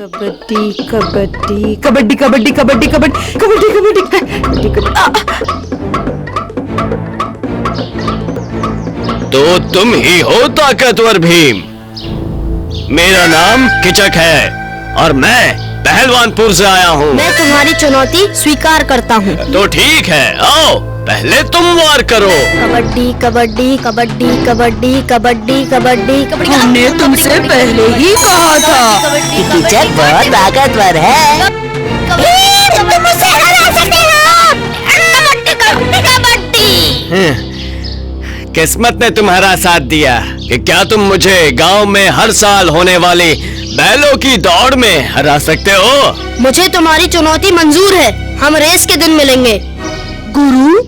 कबड्डी कबड्डी कबड्डी कबड्डी कबड्डी कबड्डी कबड्डी कबड्डी। तो तुम ही हो ताकतवर भीम। मेरा नाम किचक है और मैं पहलवानपुर से आया हूँ। मैं तुम्हारी चुनौती स्वीकार करता हूँ। तो ठीक है, आओ पहले तुम वार करो। कबड्डी कबड्डी कबड्डी कबड्डी कबड्डी कबड्डी कबड्डी। हमने तुमसे पहले ही कहा था कि किचक बहुत ताकतवर है। तुम मुझसे हरा सकते हो। कबड्डी कबड्डी कबड्डी। किस्मत ने तुम्हारा साथ दिया कि क्या तुम मुझे गांव में हर साल होने वाली बैलों की दौड़ में हरा सकते हो? मुझे तुम्हारी चुनौती मंजूर है। हम रेस के दिन मिलेंगे। गुरु,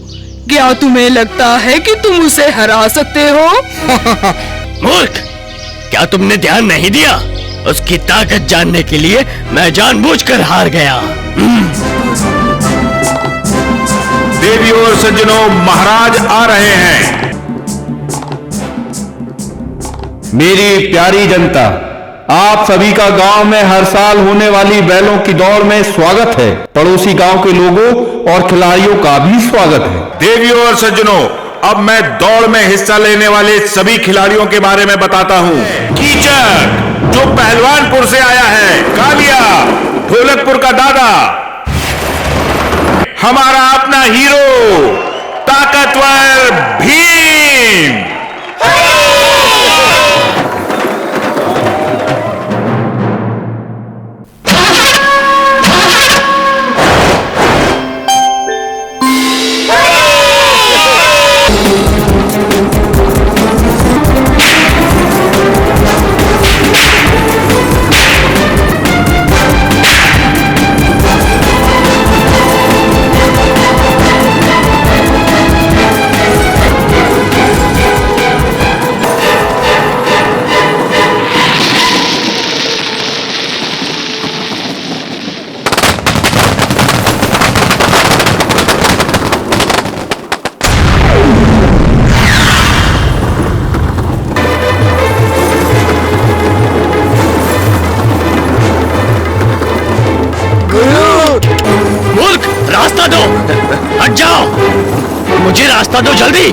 क्या तुम्हें लगता है कि तुम उसे हरा सकते हो? मूर्ख, क्या तुमने ध्यान नहीं दिया? उसकी ताकत जानने के लिए मैं जानबूझकर हार गया। देवियों और सज्जनों, महाराज आ रहे हैं। मेरी प्यारी जनता, आप सभी का गांव में हर साल होने वाली बैलों की दौड़ में स्वागत है। पड़ोसी गांव के लोगों और खिलाड़ियों का भी स्वागत है। देवियों और सज्जनों, अब मैं दौड़ में हिस्सा लेने वाले सभी खिलाड़ियों के बारे में बताता हूँ। कीचक जो पहलवानपुर से आया है, कालिया ढोलकपुर का दादा, हमारा अपना हीरो ताकतवर भीम। रास्ता दो, हट जाओ, मुझे रास्ता दो जल्दी।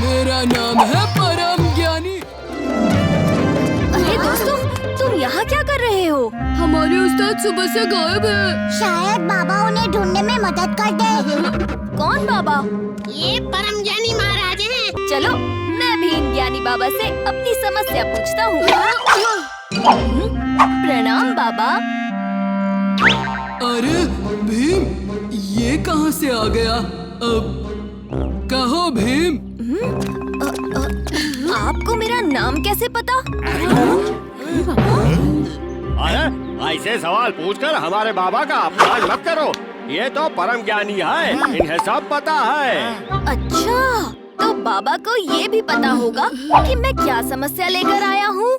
मेरा नाम है परम ज्ञानी। अरे दोस्तों, तुम यहाँ क्या कर रहे हो? हमारे उस्ताद सुबह से गायब है। शायद बाबा उन्हें ढूंढने में मदद कर दे। कौन बाबा? ये परम ज्ञानी महाराज हैं। चलो मैं भीम ज्ञानी बाबा से अपनी समस्या पूछता हूँ। प्रणाम बाबा। अरे भीम, ये कहाँ से आ गया? कहो भीम। आपको मेरा नाम कैसे पता? अरे ऐसे सवाल पूछकर हमारे बाबा का अपमान मत करो। ये तो परम ज्ञानी है, इन्हें सब पता है। अच्छा, तो बाबा को ये भी पता होगा कि मैं क्या समस्या लेकर आया हूँ।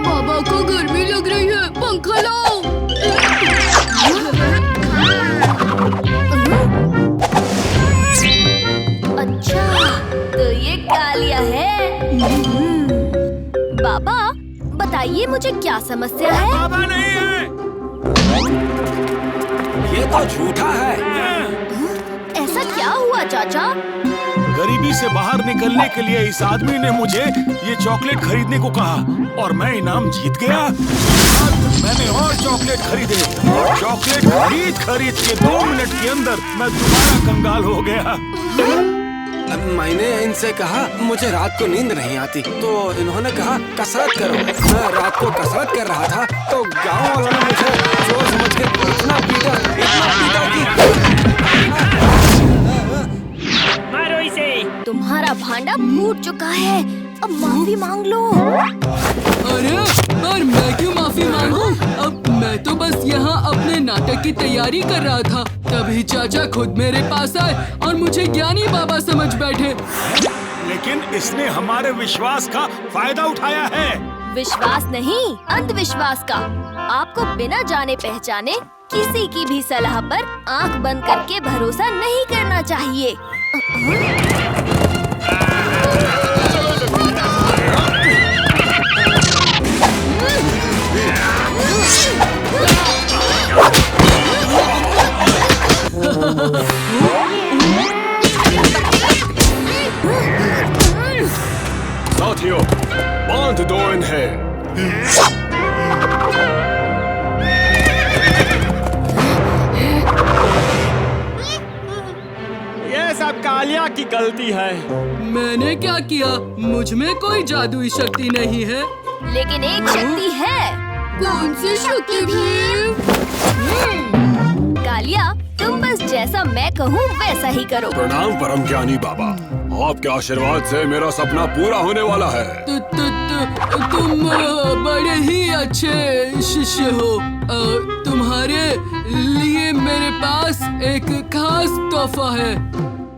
बाबा को गर्मी लग रही है, पंखा लाओ। अच्छा, तो ये कालिया है। बाबा, बताइए मुझे क्या समस्या है? बाबा नहीं है, ये तो झूठा है। ऐसा क्या हुआ चाचा? गरीबी से बाहर निकलने के लिए इस आदमी ने मुझे ये चॉकलेट खरीदने को कहा और मैं इनाम जीत गया। मैंने और चॉकलेट खरीदे और चॉकलेट खरीद के 2 मिनट के अंदर मैं दोबारा कंगाल हो गया। मैंने इनसे कहा मुझे रात को नींद नहीं आती, तो इन्होंने कहा कसरत करो। मैं रात को कसरत कर रहा था तो गांव वालों ने मुझे सोच समझ के इतना पीटा कि मारो इसे। तुम्हारा भांडा फूट चुका है, अब माफी मांग लो। अरे, पर मैं क्यों माफी मांगूं? अब मैं तो बस यहाँ अपने नाटक की तैयारी कर रहा था, तभी चाचा खुद मेरे पास आए और मुझे ज्ञानी बाबा समझ बैठे। लेकिन इसने हमारे विश्वास का फायदा उठाया है। विश्वास नहीं, अंधविश्वास का। आपको बिना जाने पहचाने किसी की भी सलाह पर आंख बंद करके भरोसा नहीं करना चाहिए। साथियों, बांध दो इन्हें। ये सब कालिया की गलती है। मैंने क्या किया? मुझ में कोई जादुई शक्ति नहीं है। लेकिन एक शक्ति है। कौन सी शक्ति भीम? कालिया, तुम बस जैसा मैं कहूँ वैसा ही करो। प्रणाम परम ज्ञानी बाबा, आपके आशीर्वाद से मेरा सपना पूरा होने वाला है। तुम बड़े ही अच्छे शिष्य हो। तुम्हारे लिए मेरे पास एक खास तोहफा है।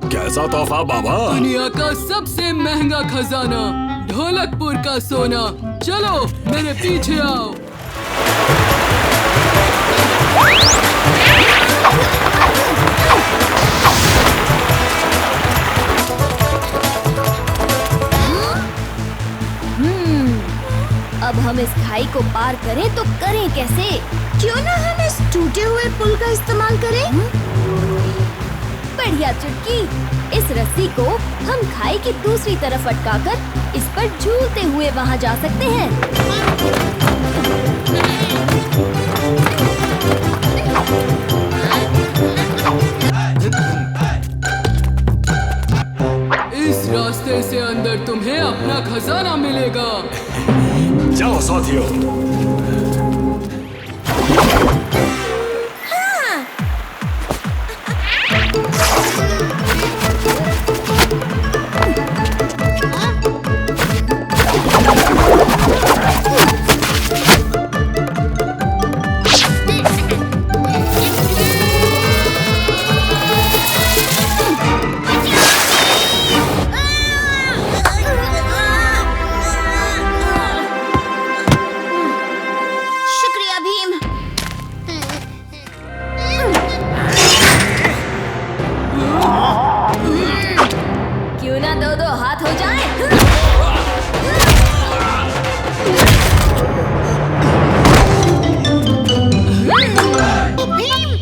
कैसा तोहफा बाबा? दुनिया का सबसे महंगा खजाना, ढोलकपुर का सोना। चलो मेरे पीछे आओ। अब हम इस खाई को पार करें तो करें कैसे? क्यों ना हम इस टूटे हुए पुल का इस्तेमाल करें? बढ़िया चुटकी, इस रस्सी को हम खाई की दूसरी तरफ अटकाकर इस पर झूलते हुए वहाँ जा सकते हैं। इस रास्ते से अंदर तुम्हें अपना खजाना मिलेगा। जाओ साथियों। शुक्रिया भीम। क्यों ना दो दो हाथ हो जाएं?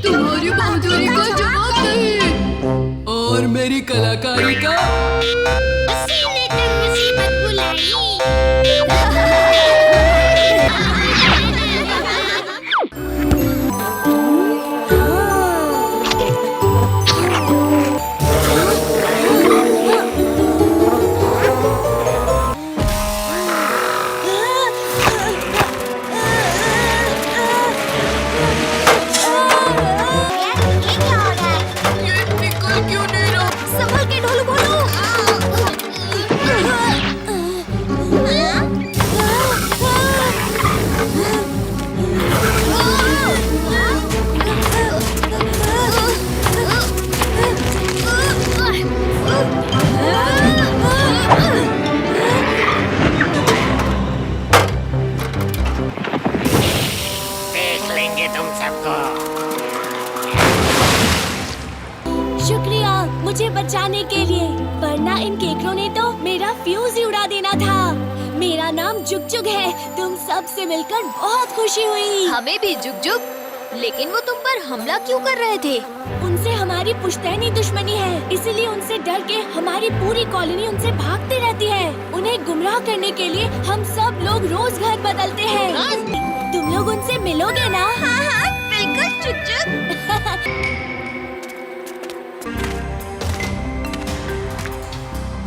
तुम्हारी बहादुरी का जवाब नहीं, और मेरी कलाकारी का। इसीलिए तो मुसीबत बुलाई। संभल के ढोलू बोलो। के लिए, वरना इन केकरों ने तो मेरा फ्यूज ही उड़ा देना था। मेरा नाम जुग जुग है। तुम सब से मिलकर बहुत खुशी हुई। हमें भी जुग जुग। लेकिन वो तुम पर हमला क्यों कर रहे थे? उनसे हमारी पुश्तैनी दुश्मनी है, इसलिए उनसे डर के हमारी पूरी कॉलोनी उनसे भागती रहती है। उन्हें गुमराह करने के लिए हम सब लोग रोज घर बदलते हैं। तुम लोग उनसे मिलोगे ना? हाँ हाँ बिल्कुल जुग जुग।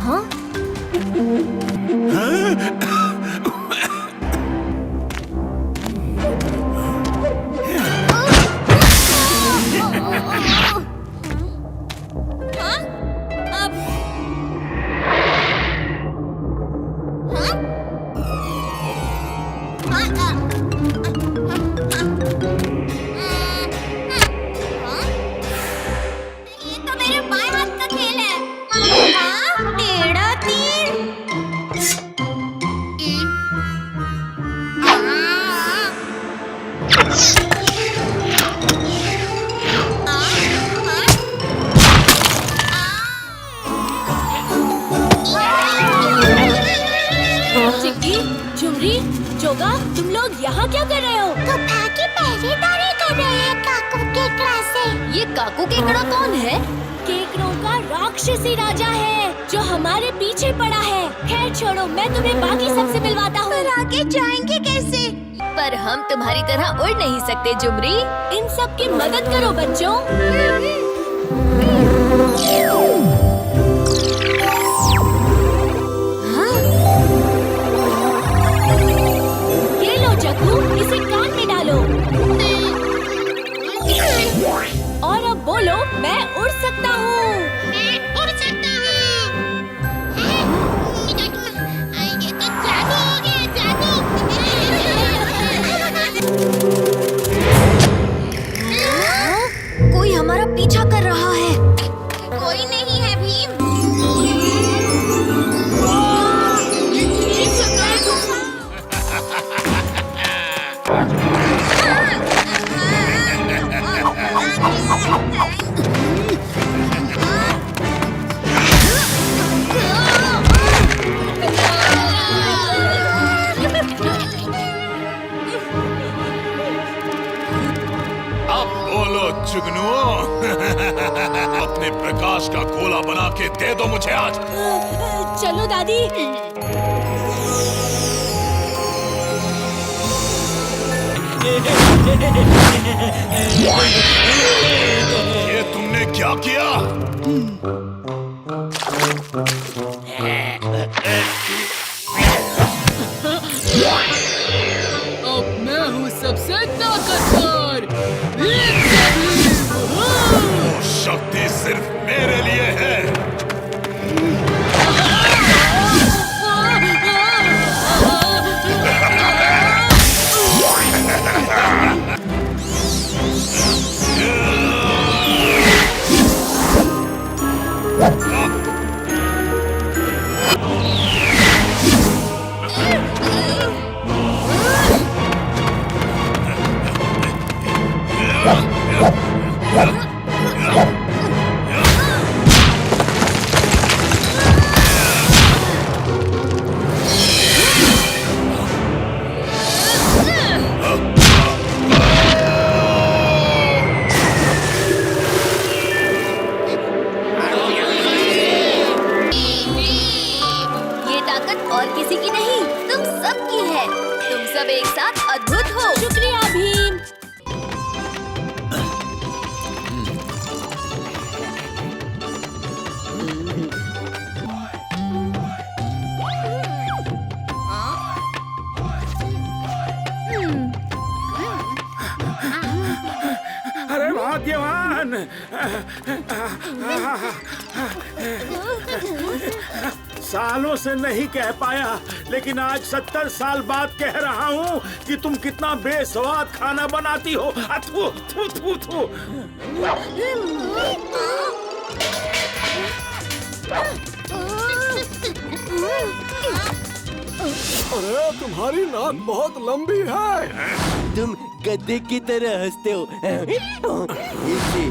हाँ? चिक्की, झुमरी, जोगा, तुम लोग यहाँ क्या कर रहे हो? गुफा की पहरेदारी कर रहे हैं काकू केकड़ा से। ये काकू केकड़ा कौन है? केकरों का राक्षसी राजा है जो हमारे पीछे पड़ा है। खैर छोड़ो, मैं तुम्हें बाकी सबसे मिलवाता हूँ। पर आगे जाएंगे कैसे? पर हम तुम्हारी तरह उड़ नहीं सकते जुमरी। इन सब की मदद करो बच्चों। ये लो जग्गू, इसे कान में डालो। और अब बोलो, मैं उड़ सकता हूँ। मैं उड़ सकता हूँ। ये तो जादू हो गया, जादू। कोई हमारा पीछा कर रहा है। कोई नहीं है भीम। अब बोलो जुगनुओं। अपने प्रकाश का गोला बना के दे दो मुझे आज। चलो दादी। ये तुमने क्या किया? अब मैं हूँ सबसे ताकतवर। वो शक्ति सिर्फ मेरे लिए है। ये ताकत और किसी की नहीं, तुम सबकी है। तुम सब एक साथ अद्भुत हो। शुक्रिया भीम। अरे भाग्यवान। सालों से नहीं कह पाया, लेकिन आज 70 साल बाद कह रहा हूँ कि तुम कितना बेस्वाद खाना बनाती हो। थू थू थू थू। अरे तुम्हारी नाक बहुत लंबी है। तुम गधे की तरह हंसते हो। इसे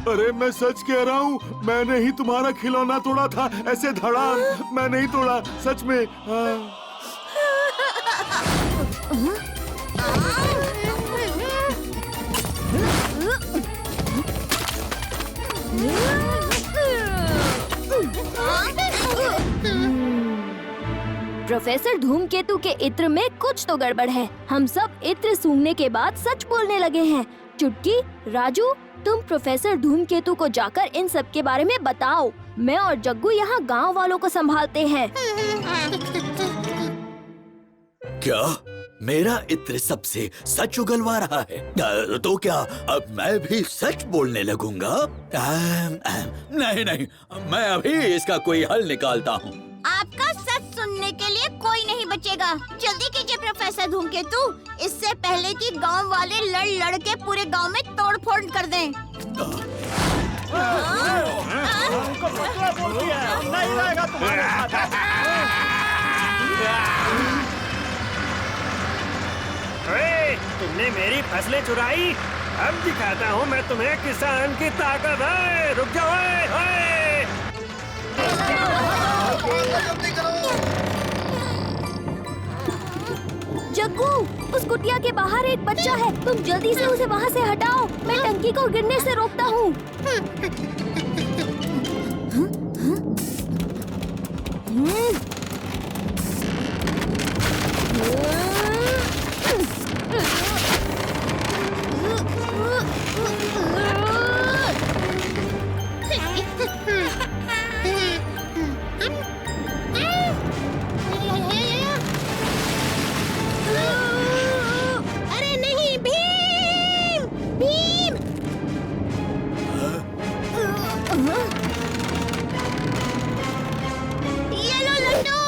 अरे मैं सच कह रहा हूँ, मैंने ही तुम्हारा खिलौना तोड़ा था, ऐसे धड़ाम। मैं नहीं तोड़ा, सच में। हाँ। प्रोफेसर धूमकेतु के इत्र में कुछ तो गड़बड़ है। हम सब इत्र सूंघने के बाद सच बोलने लगे हैं। चुटकी, राजू, तुम प्रोफेसर धूमकेतु को जाकर इन सब के बारे में बताओ। मैं और जग्गू यहाँ गांव वालों को संभालते हैं। क्या मेरा इत्र सबसे सच उगलवा रहा है? तो क्या अब मैं भी सच बोलने लगूंगा? नहीं नहीं, मैं अभी इसका कोई हल निकालता हूँ। आपका सच सुनने के लिए कोई नहीं बचेगा। जल्दी कीजिए प्रोफेसर धूमकेतु, इससे पहले कि गांव वाले लड़ लड़ के पूरे गांव में तोड़ फोड़ कर दें। तुमने मेरी फसलें चुराई, अब दिखाता हूँ मैं तुम्हें किसान की ताकत है। रुक जाओ। जग्गू, उस कुटिया के बाहर एक बच्चा है, तुम जल्दी से उसे वहाँ से हटाओ। मैं टंकी को गिरने से रोकता हूँ। अरे नहीं, भीम भीम। ये लो लड्डू।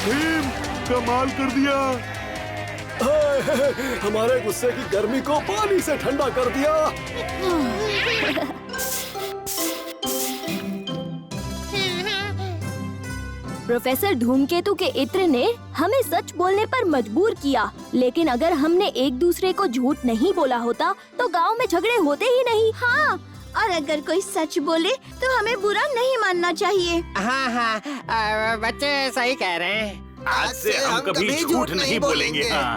भीम, कमाल कर दिया। हमारे गुस्से की गर्मी को पानी से ठंडा कर दिया। प्रोफेसर धूमकेतु के इत्र ने हमें सच बोलने पर मजबूर किया, लेकिन अगर हमने एक दूसरे को झूठ नहीं बोला होता तो गांव में झगड़े होते ही नहीं। हाँ, और अगर कोई सच बोले तो हमें बुरा नहीं मानना चाहिए। हाँ, बच्चे सही कह रहे हैं। आज से हम कभी झूठ नहीं बोलेंगे। हाँ।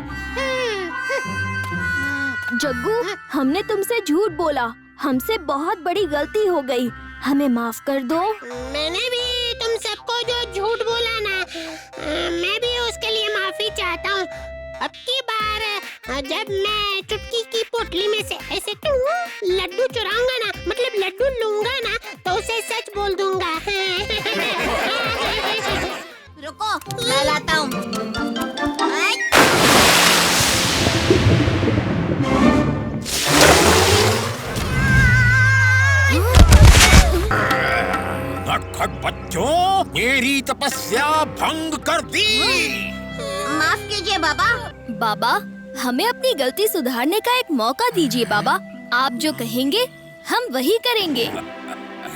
जग्गू, हमने तुमसे झूठ बोला, हमसे बहुत बड़ी गलती हो गई, हमें माफ कर दो। मैंने भी तुम सबको जो झूठ बोला ना, मैं भी उसके लिए माफी चाहता हूँ। अब की बार जब मैं चुटकी की पोटली में से ऐसे लड्डू चुराऊंगा ना, मतलब लड्डू लूंगा ना, तो उसे सच बोल दूंगा। रुको, मैं लाता हूँ। नटखट बच्चों, मेरी तपस्या भंग कर दी। माफ कीजिए बाबा। बाबा, हमें अपनी गलती सुधारने का एक मौका दीजिए बाबा। आप जो कहेंगे हम वही करेंगे।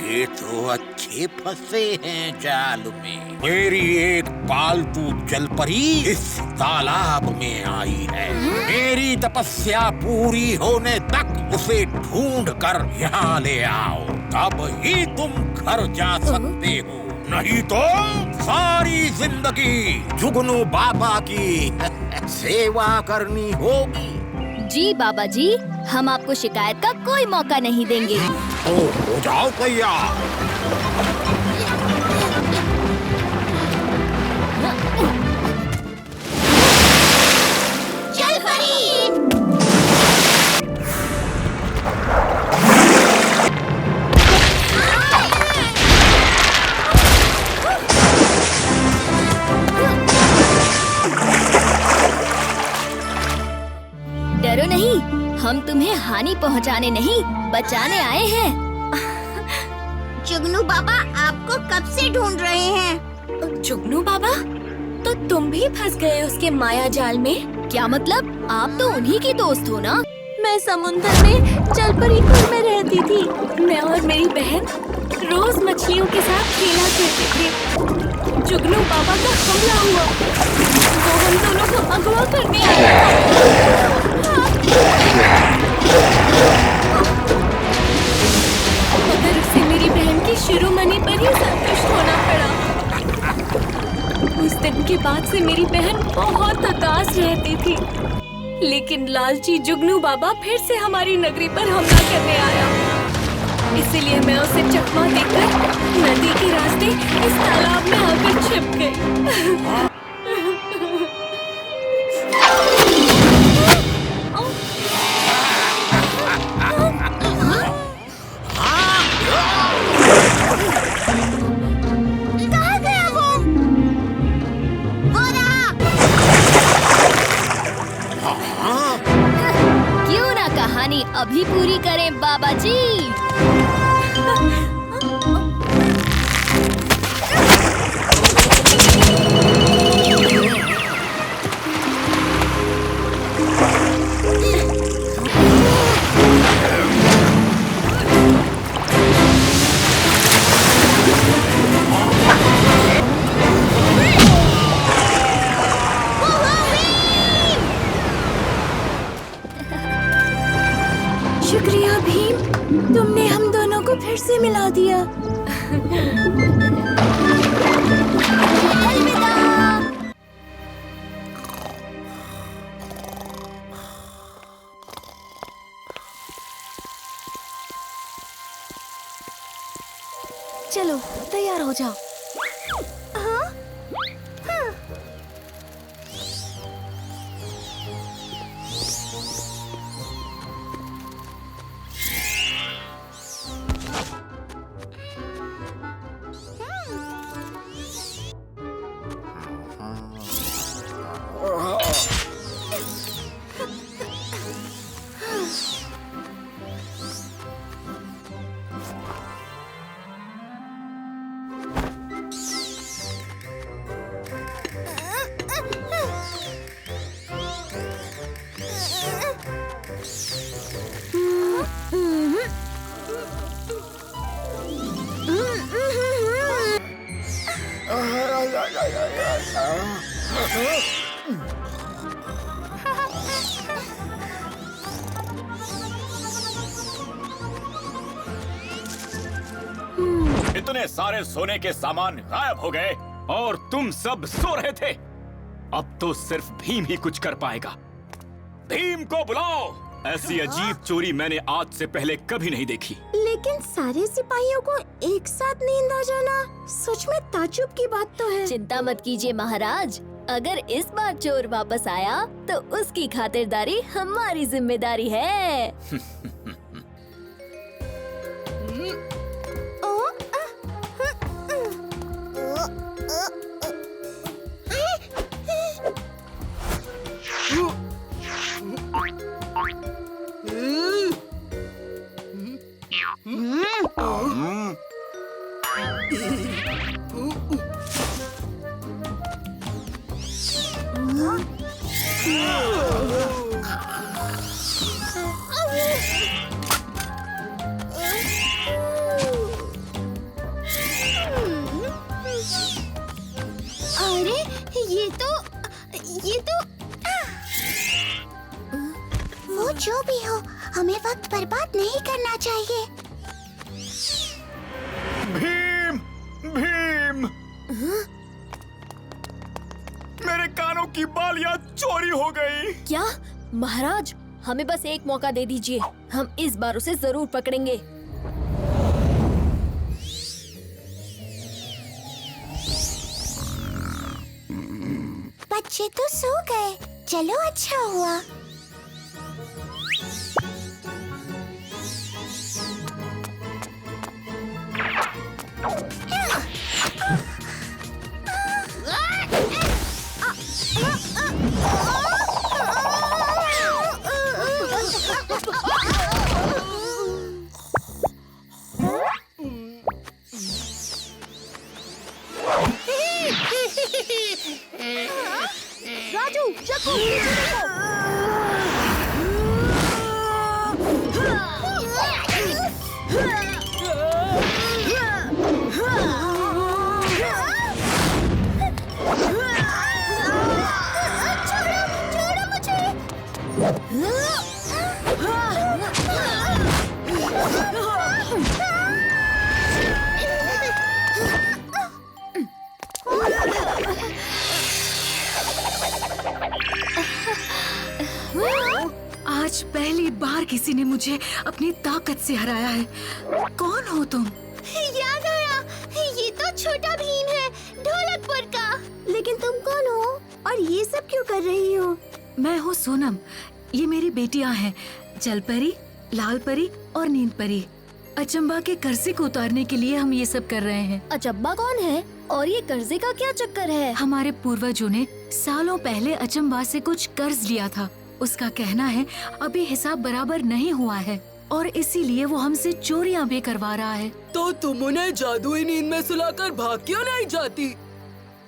ये तो अच्छे फंसे हैं जाल में। मेरी एक पालतू जलपरी इस तालाब में आई है। मेरी तपस्या पूरी होने तक उसे ढूंढ कर यहाँ ले आओ, तब ही तुम घर जा सकते हो। नहीं तो सारी जिंदगी जुगनू बाबा की सेवा करनी होगी। जी बाबा जी, हम आपको शिकायत का कोई मौका नहीं देंगे। तो हो जाओ तैयार। चल परी। डरो नहीं, हम तुम्हें हानि पहुंचाने नहीं, बचाने आए हैं। जुगनू बाबा आपको कब से ढूंढ रहे हैं। जुगनू बाबा, तो तुम भी फंस गए उसके माया जाल में? क्या मतलब? आप तो उन्हीं की दोस्त हो ना? मैं समुद्र में जलपरीपुर में रहती थी। मैं और मेरी बहन रोज मछलियों के साथ खेला करते थे। जुगनू बाबा का हमला हुआ। वो हम दोनों को अगवा करने आया। मगर उसे मेरी बहन की शिरोमणि पर ही संतुष्ट होना पड़ा। उस दिन के बाद से मेरी बहन बहुत उदास रहती थी। लेकिन लालची जुगनू बाबा फिर से हमारी नगरी पर हमला करने आया। इसीलिए मैं उसे चकमा देकर नदी के रास्ते इस तालाब में आकर छिप गई। कहाँ गया वो? वो रहा। क्यों ना कहानी अभी पूरी करें बाबा जी। शुक्रिया भीम, तुमने हम दोनों को फिर से मिला दिया। अलविदा। चलो तैयार हो जाओ। इतने सारे सोने के सामान गायब हो गए और तुम सब सो रहे थे। अब तो सिर्फ भीम ही कुछ कर पाएगा। भीम को बुलाओ। ऐसी अजीब चोरी मैंने आज से पहले कभी नहीं देखी। लेकिन सारे सिपाहियों को एक साथ नींद आ जाना सच में ताज्जुब की बात तो है। चिंता मत कीजिए महाराज, अगर इस बार चोर वापस आया तो उसकी खातिरदारी हमारी जिम्मेदारी है। अरे ये तो वो जो भी हो, हमें वक्त बर्बाद नहीं करना चाहिए। भीम, भीम, मेरे कानों की बालियां चोरी हो गई। क्या महाराज, हमें बस एक मौका दे दीजिए, हम इस बार उसे जरूर पकड़ेंगे। बच्चे तो सो गए, चलो अच्छा हुआ। राजू, चको, नीचे देखो। आज पहली बार किसी ने मुझे अपनी ताकत से हराया है। कौन हो तुम? याद आया, ये तो छोटा भीम है, ढोलकपुर का। लेकिन तुम कौन हो और ये सब क्यों कर रही हो? मैं हूँ सोनम। ये मेरी बेटियां हैं, जल परी, लाल परी और नींद परी। अचंबा के कर्जे को उतारने के लिए हम ये सब कर रहे हैं। अचंबा कौन है और ये कर्जे का क्या चक्कर है? हमारे पूर्वजों ने सालों पहले अचंबा से कुछ कर्ज लिया था। उसका कहना है अभी हिसाब बराबर नहीं हुआ है और इसीलिए वो हमसे चोरियां भी करवा रहा है। तो तुम उन्हें जादुई नींद में सुलाकर भाग क्यों नहीं जाती?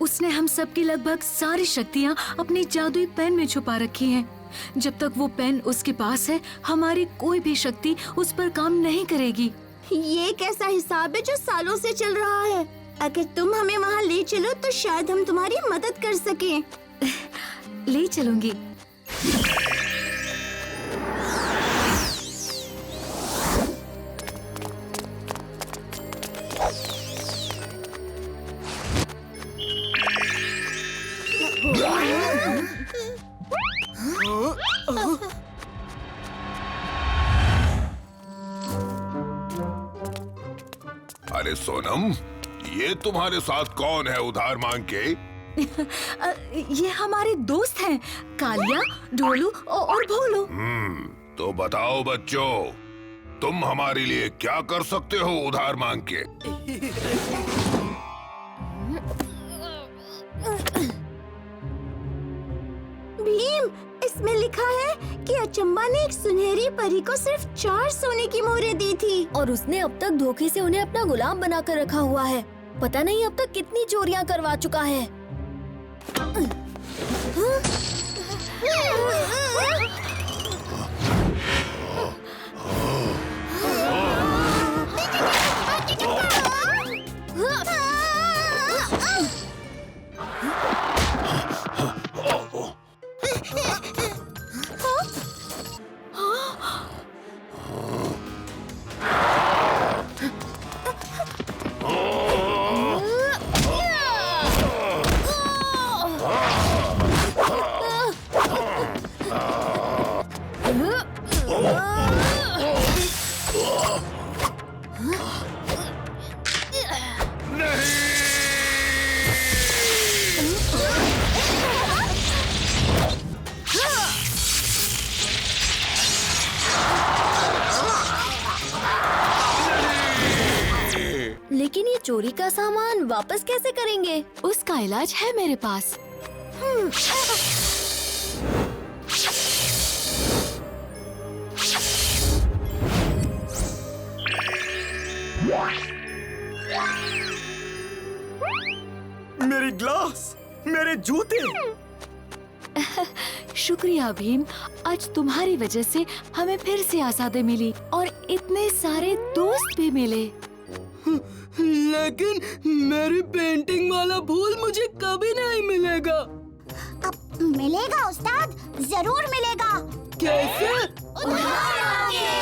उसने हम सबकी लगभग सारी शक्तियाँ अपनी जादुई पेन में छुपा रखी हैं। जब तक वो पेन उसके पास है, हमारी कोई भी शक्ति उस पर काम नहीं करेगी। ये कैसा हिसाब है जो सालों से चल रहा है? अगर तुम हमें वहाँ ले चलो तो शायद हम तुम्हारी मदद कर सकें। ले चलूंगी। अरे सोनम, ये तुम्हारे साथ कौन है उधार मांग के? ये हमारे दोस्त हैं, कालिया, ढोलू और भोलू। तो बताओ बच्चों, तुम हमारे लिए क्या कर सकते हो उधार मांग के? भीम, इसमें लिखा है कि अचंबा ने एक सुनहरी परी को सिर्फ 4 सोने की मोहरें दी थी और उसने अब तक धोखे से उन्हें अपना गुलाम बनाकर रखा हुआ है। पता नहीं अब तक कितनी चोरियां करवा चुका है। लेकिन ये चोरी का सामान वापस कैसे करेंगे? उसका इलाज है मेरे पास। मेरी ग्लास, मेरे जूते। शुक्रिया भीम, आज तुम्हारी वजह से हमें फिर से आज़ादी मिली और इतने सारे दोस्त भी मिले। लेकिन मेरी पेंटिंग वाला फूल मुझे कभी नहीं मिलेगा। अब मिलेगा उस्ताद, जरूर मिलेगा। कैसे? उधार मांगे।